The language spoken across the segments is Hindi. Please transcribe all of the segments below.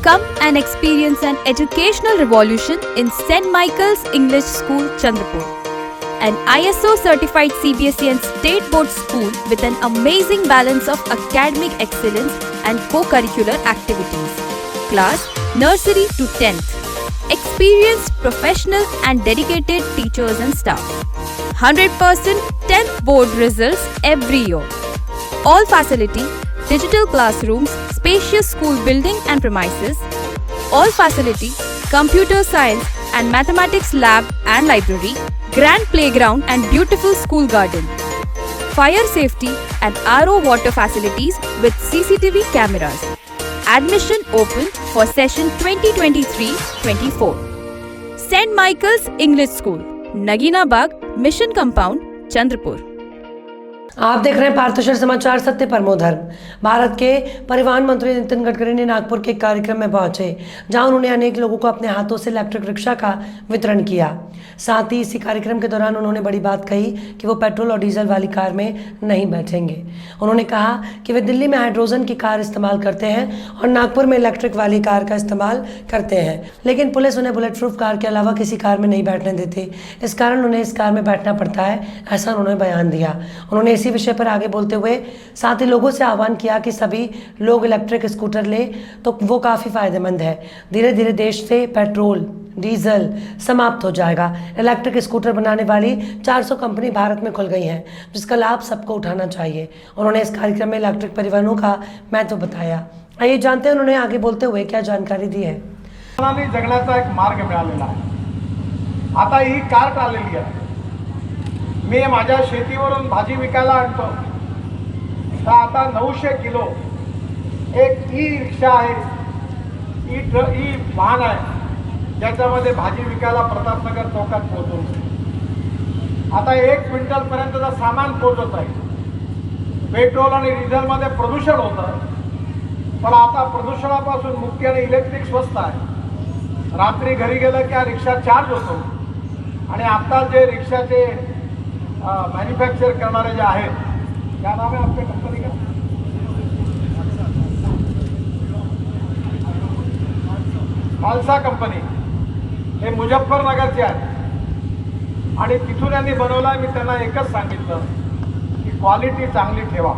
Come and experience an educational revolution in St. Michael's English School, Chandrapur. An ISO certified CBSE and state board school with an amazing balance of academic excellence and co-curricular activities. Class nursery to 10th. Experienced, professional and dedicated teachers and staff. 100% 10th board results every year. All facility, digital classrooms, spacious school building and premises. All facility, computer science and mathematics lab and library. Grand playground and beautiful school garden. Fire safety and RO water facilities with CCTV cameras. Admission open for session 2023-24. St. Michael's English School, Nagina Bagh, Mission Compound, Chandrapur. आप देख रहे हैं पार्थशर समाचार। सत्य परमो धर्म। भारत के परिवहन मंत्री नितिन गडकरी ने नागपुर के एक कार्यक्रम में पहुंचे, जहां उन्होंने अनेक लोगों को अपने हाथों से इलेक्ट्रिक रिक्शा का वितरण किया। साथ ही इसी कार्यक्रम के दौरान उन्होंने बड़ी बात कही कि वो पेट्रोल और डीजल वाली कार में नहीं बैठेंगे। उन्होंने कहा कि वे दिल्ली में हाइड्रोजन की कार इस्तेमाल करते हैं और नागपुर में इलेक्ट्रिक वाली कार का इस्तेमाल करते हैं, लेकिन पुलिस उन्हें बुलेट प्रूफ कार के अलावा किसी कार में नहीं बैठने देती। इस कारण उन्हें इस कार में बैठना पड़ता है, ऐसा उन्होंने बयान दिया। उन्होंने इसी विषय पर आगे बोलते हुए साथ ही लोगों से आह्वान किया कि सभी लोग इलेक्ट्रिक स्कूटर लें तो वो काफ़ी फायदेमंद है। धीरे धीरे देश से पेट्रोल डीजल समाप्त हो जाएगा। इलेक्ट्रिक स्कूटर बनाने वाली 400 कंपनी भारत में खुल गई हैं, जिसका लाभ सबको उठाना चाहिए। उन्होंने इस कार्यक्रम में इलेक्ट्रिक परिवहनों का महत्व बताया। आइए जानते हैं उन्होंने आगे बोलते हुए क्या जानकारी दी है। जगण्याचा एक मार्ग मिळालेला आहे। आता ही कार आलेली आहे। मी माझ्या शेतीवरून भाजी विकायला आणतो, तर आता 900 किलो एक ई रिक्षा आहे, ई वाहन आहे, ज्याच्यामध्ये भाजी विकायला प्रतापनगर चौकात पोहोचवतो। आता 1 क्विंटल पर्यंतचं सामान पोहोचत आहे। पेट्रोल आणि डिझेलमध्ये प्रदूषण होतं, पण आता प्रदूषणापासून मुक्ती आणि इलेक्ट्रिक स्वस्त आहे। रात्री घरी गेलं की हा रिक्षा चार्ज होतो आणि आता जे रिक्षाचे मैन्युफैक्चर करणारे जे आहेत, क्या नाम है आपके कंपनी का? खालसा कंपनी, हे मुजफ्फरनगरचे आहेत आणि तिथून यांनी बनवला। मी त्यांना एकच सांगितलं की क्वालिटी चांगली ठेवा।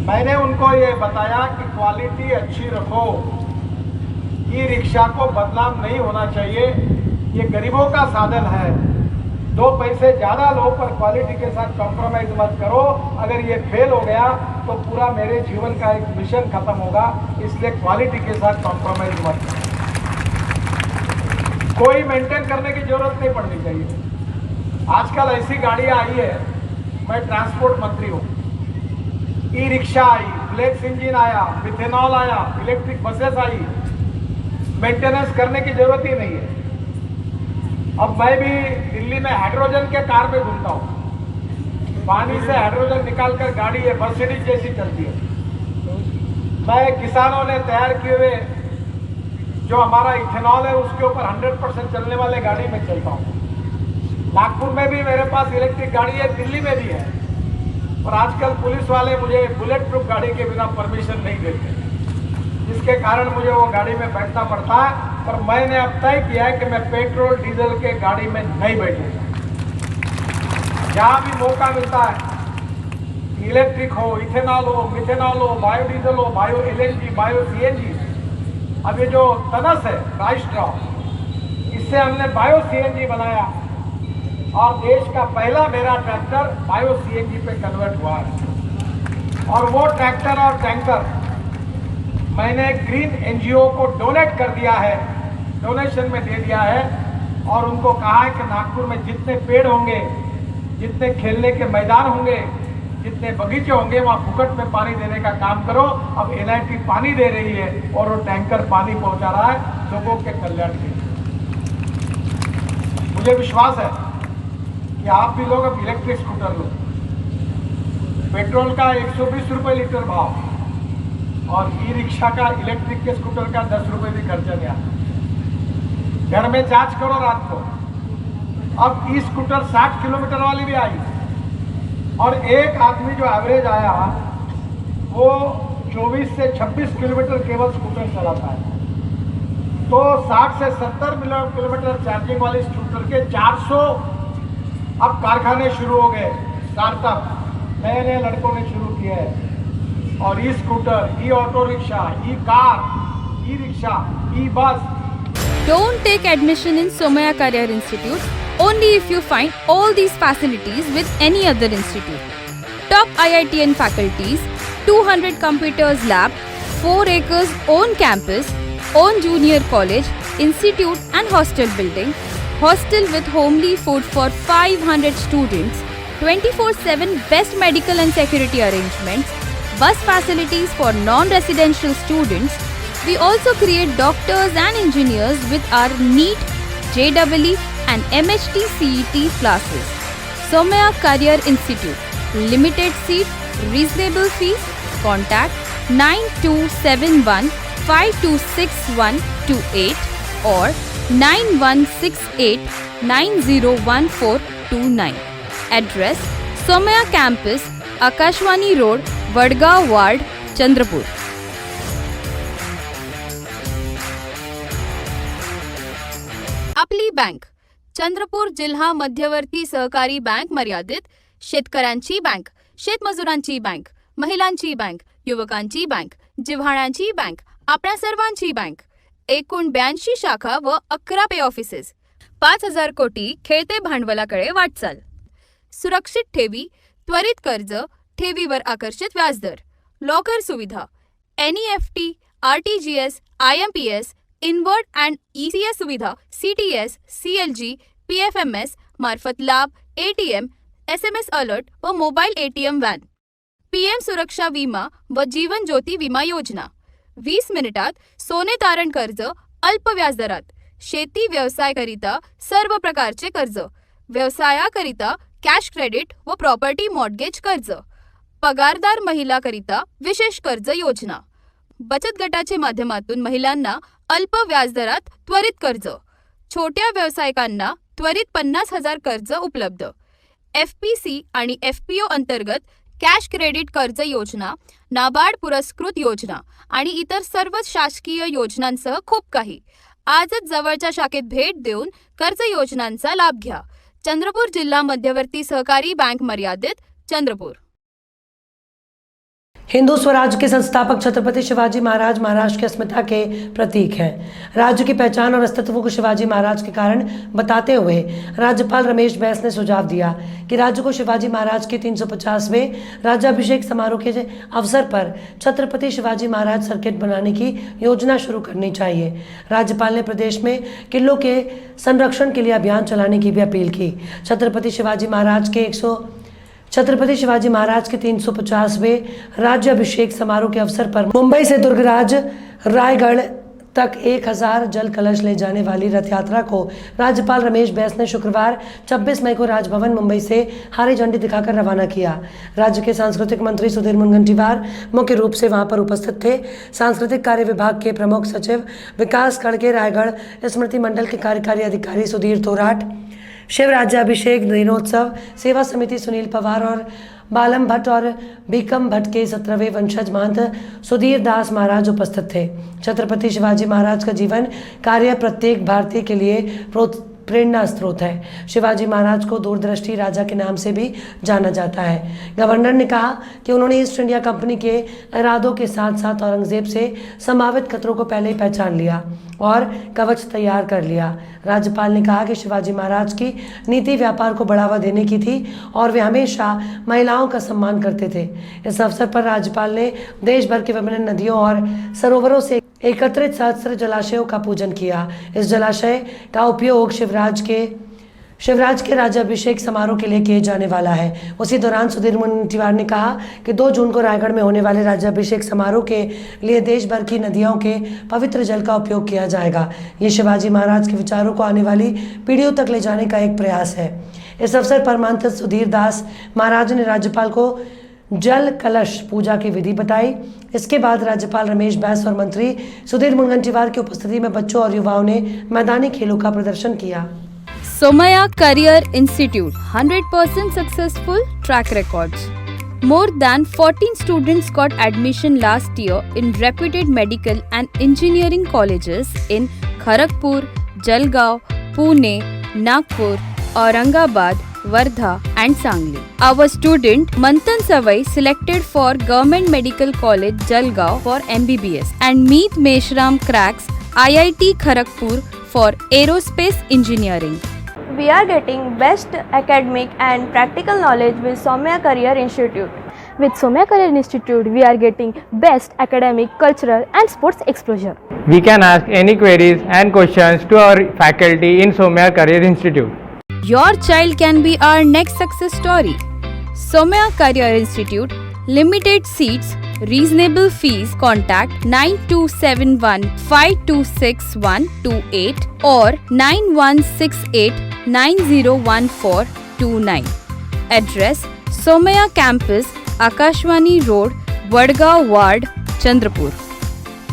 मैंने उनको ये बताया कि क्वालिटी अच्छी रखो, ई रिक्शा को बदनाम नहीं होना चाहिए। ये गरीबों का साधन है, 2 पैसे ज़्यादा लो पर क्वालिटी के साथ कॉम्प्रोमाइज़ मत करो। अगर ये फेल हो गया तो पूरा मेरे जीवन का एक मिशन खत्म होगा, इसलिए क्वालिटी के साथ कॉम्प्रोमाइज़ मत करो। कोई मेंटेन करने की जरूरत नहीं पड़नी चाहिए। आजकल ऐसी गाड़ियाँ आई है, मैं ट्रांसपोर्ट मंत्री हूँ, ई रिक्शा आई, फ्लेक्स इंजन आया, मिथेनॉल आया, इलेक्ट्रिक बसेस आई, मेंटेनेंस करने की जरूरत ही नहीं है। अब मैं भी दिल्ली में हाइड्रोजन के कार में घूमता हूँ। पानी से हाइड्रोजन निकालकर गाड़ी है, मर्सिडीज जैसी चलती है। मैं किसानों ने तैयार किए हुए जो हमारा इथेनॉल है उसके ऊपर 100% चलने वाले गाड़ी में चलता हूँ। नागपुर में भी मेरे पास इलेक्ट्रिक गाड़ी है, दिल्ली में भी है। और आजकल पुलिस वाले मुझे बुलेट प्रूफ गाड़ी के बिना परमिशन नहीं देते, जिसके कारण मुझे वो गाड़ी में बैठना पड़ता है। पर मैंने अब तय किया है कि मैं पेट्रोल डीजल के गाड़ी में नहीं बैठूंगा। जहाँ भी मौका मिलता है, इलेक्ट्रिक हो, इथेनॉल हो, मिथेनॉल हो, बायोडीजल हो, बायो LNG, बायो CNG। अब ये जो तनस है राइस्ट्रॉ, इससे हमने बायो CNG बनाया और देश का पहला मेरा ट्रैक्टर बायो CNG पे कन्वर्ट हुआ है। और वो ट्रैक्टर और टैंकर मैंने ग्रीन NGO को डोनेट कर दिया है, डोनेशन में दे दिया है। और उनको कहा है कि नागपुर में जितने पेड़ होंगे, जितने खेलने के मैदान होंगे, जितने बगीचे होंगे, वहाँ फुकट में पानी देने का काम करो। अब NIT पानी दे रही है और वो टैंकर पानी पहुँचा रहा है लोगों के कल्याण के लिए। मुझे विश्वास है कि आप भी लोग अब इलेक्ट्रिक स्कूटर लो। पेट्रोल का 120 रुपये लीटर भाव और ई रिक्शा का, इलेक्ट्रिक के स्कूटर का 10 रुपये भी खर्चा नहीं आता। घर में चार्ज करो रात को। अब ई स्कूटर 60 किलोमीटर वाली भी आई और एक आदमी जो एवरेज आया वो 24 से 26 किलोमीटर केवल स्कूटर चलाता है, तो 60 से 70 किलोमीटर चार्जिंग वाले स्कूटर के 400 अब कारखाने शुरू हो गए, स्टार्टअप नए नए लड़कों ने शुरू किए हैं। और ई स्कूटर, ई ऑटो रिक्शा, ई कार, ई रिक्शा, ई बस। Don't take admission in Somaya Career Institute only if you find all these facilities with any other institute. Top IITN faculties, 200 computers lab, 4 acres own campus, own junior college, institute and hostel building, hostel with homely food for 500 students, 24/7 best medical and security arrangements, bus facilities for non-residential students. We also create doctors and engineers with our NEET, JEE and MHT CET classes. Somaya Career Institute. Limited seat, reasonable fees. Contact 9271 526128 or 9168 901429. Address: Somaya Campus, Akashwani Road, Vadgaon Ward, Chandrapur. आपली बँक चंद्रपूर जिल्हा मध्यवर्ती सहकारी बँक मर्यादित, शेतकऱ्यांची बँक, शेतमजुरांची बँक, महिलांची बँक, युवकांची बँक, जिव्हाळ्यांची बँक, आपल्या सर्वांची बँक. एकूण 82 शाखा व 11 पे ऑफिसेस. 5,000 कोटी खेळते भांडवलाकडे वाटचाल. सुरक्षित ठेवी, त्वरित कर्ज, ठेवीवर आकर्षित व्याजदर, लॉकर सुविधा, NEFT, RTGS, IMPS, inward and ECS सुविधा, CTS, CLG, PFMS मार्फत लाभ, ATM, SMS अलर्ट व मोबाईल ATM व्हॅन. PM सुरक्षा विमा व जीवन ज्योती विमा योजना. 20 मिनिटात सोने तारण कर्ज अल्प व्याजदरात. शेती व्यवसायाकरिता सर्व प्रकारचे कर्ज, व्यवसायाकरिता कॅश क्रेडिट व प्रॉपर्टी मॉर्टगेज कर्ज, पगारदार महिलाकरिता विशेष कर्ज योजना. बचत गटाच्या माध्यमातून महिलांना अल्प व्याजदरात त्वरित कर्ज. छोट्या व्यावसायिकांना त्वरित 50,000 कर्ज उपलब्ध. FPC आणि FPO अंतर्गत कॅश क्रेडिट कर्ज योजना, नाबार्ड पुरस्कृत योजना आणि इतर सर्व शासकीय योजनांसह खूप काही. आजच जवळच्या शाखेत भेट देऊन कर्ज योजनांचा लाभ घ्या. चंद्रपूर जिल्हा मध्यवर्ती सहकारी बँक मर्यादित, चंद्रपूर. हिंदू स्वराज के संस्थापक छत्रपति शिवाजी महाराज महाराष्ट्र की अस्मिता के प्रतीक हैं। राज्य की पहचान और अस्तित्व को शिवाजी महाराज के कारण बताते हुए राज्यपाल रमेश बैस ने सुझाव दिया कि राज्य को शिवाजी महाराज के 350वें राज्याभिषेक समारोह के अवसर पर छत्रपति शिवाजी महाराज सर्किट बनाने की योजना शुरू करनी चाहिए। राज्यपाल ने प्रदेश में किलों के संरक्षण के लिए अभियान चलाने की भी अपील की। छत्रपति शिवाजी महाराज के 350वें राज्याभिषेक समारोह के अवसर पर मुंबई से दुर्गराज रायगढ़ तक 1000 जल कलश ले जाने वाली रथ यात्रा को राज्यपाल रमेश बैस ने शुक्रवार 26 मई को राजभवन मुंबई से हरी झंडी दिखाकर रवाना किया। राज्य के सांस्कृतिक मंत्री सुधीर मुनगंटीवार मुख्य रूप से वहां पर उपस्थित थे। सांस्कृतिक कार्य विभाग के प्रमुख सचिव विकास खड़गे, रायगढ़ स्मृति मंडल के कार्यकारी अधिकारी सुधीर थोराट, शिव राज्याभिषेक दिनोत्सव सेवा समिति सुनील पवार और बालम भट्ट और भीकम भट्ट के 17वें वंशज महंत सुधीर दास महाराज उपस्थित थे। छत्रपति शिवाजी महाराज का जीवन कार्य प्रत्येक भारतीय के लिए प्रेरणा स्रोत है। शिवाजी महाराज को दूरदृष्टि राजा के नाम से भी जाना जाता है। गवर्नर ने कहा कि उन्होंने ईस्ट इंडिया कंपनी के इरादों के साथ साथ औरंगजेब से संभावित खतरों को पहले ही पहचान लिया और कवच तैयार कर लिया। राज्यपाल ने कहा कि शिवाजी महाराज की नीति व्यापार को बढ़ावा देने की थी और वे हमेशा महिलाओं का सम्मान करते थे। इस अवसर पर राज्यपाल ने देश भर के विभिन्न नदियों और सरोवरों से एकत्रित सहस्त्र जलाशयों का पूजन किया। इस जलाशय का उपयोग शिवराज के राज्याभिषेक समारोह के लिए किए जाने वाला है। उसी दौरान सुधीर मुनगंटीवार ने कहा कि 2 जून को रायगढ़ में होने वाले राज्याभिषेक समारोह के लिए देश भर की नदियों के पवित्र जल का उपयोग किया जाएगा। ये शिवाजी महाराज के विचारों को आने वाली पीढ़ियों तक ले जाने का एक प्रयास है। इस अवसर पर महंत सुधीर दास महाराज ने राज्यपाल को जल कलश पूजा की विधि बताई। इसके बाद राज्यपाल रमेश बैस और मंत्री सुधीर मुनगंटीवार की उपस्थिति में बच्चों और युवाओं ने मैदानी खेलों का प्रदर्शन किया। Somaya Career Institute, 100% successful track records. More than 14 students got admission last year in reputed medical and engineering colleges in Kharagpur, Jalgaon, Pune, Nagpur, Aurangabad, Wardha and Sangli. Our student Manthan Savai selected for Government Medical College Jalgaon for MBBS and Meet Meshram cracks IIT Kharagpur for Aerospace Engineering. We are getting best academic and practical knowledge with Soumya Career Institute. With Soumya Career Institute, we are getting best academic, cultural and sports exposure. We can ask any queries and questions to our faculty in Soumya Career Institute. Your child can be our next success story. Soumya Career Institute, limited seats, reasonable fees. Contact 9271 526128 or 9168 901429. Address Soumya Campus, Akashwani Road, Vadgaon Ward, Chandrapur.